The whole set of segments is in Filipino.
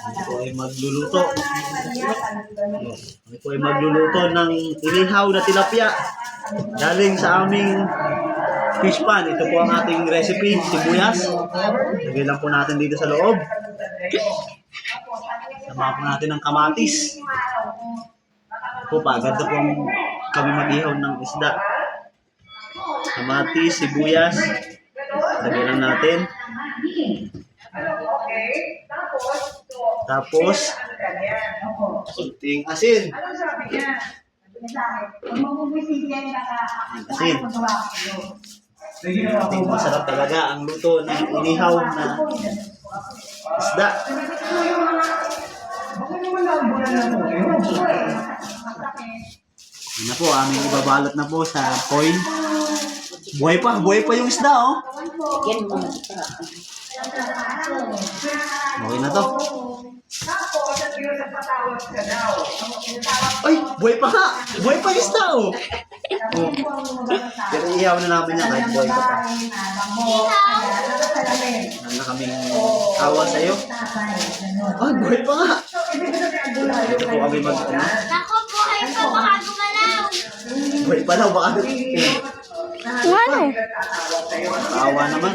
Kami po ay magluluto. Kami po ay magluluto ng inihaw na tilapia. Galing sa aming fish pan. Ito po ang ating recipe, sibuyas. Lagay lang po natin dito sa loob. Sama po natin ng kamatis. Ito po pa, agad na po kami mag-ihaw ng isda. Kamatis, sibuyas. Lagay lang natin. Tapos, kunting asin. Asin. Masarap talaga ang luto ng inihaw na isda. Yan na po, aming ibabalot na po sa foil. Buhay pa yung isda, oh. Okay na to. Ay, buhay pa nga. Buhay pa yung isda, oh. Pero ihaw na namin yan kahit buhay ka pa. Ano na kaming awa sa'yo? Ay, buhay pa nga. Ito po kami mag-ano. Ako, buhay pa, baka gumalaw. Buhay pa daw, baka Ano? awa naman.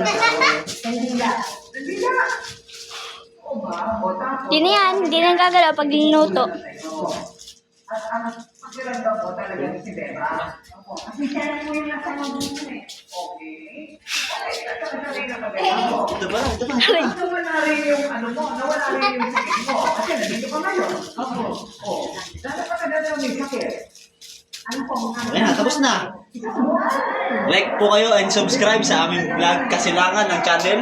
Di na yan, hindi na gagalaw pag linuto. Ito ba? Okay na, tapos na. Like po kayo and subscribe sa aming vlog Kasilangan ng channel.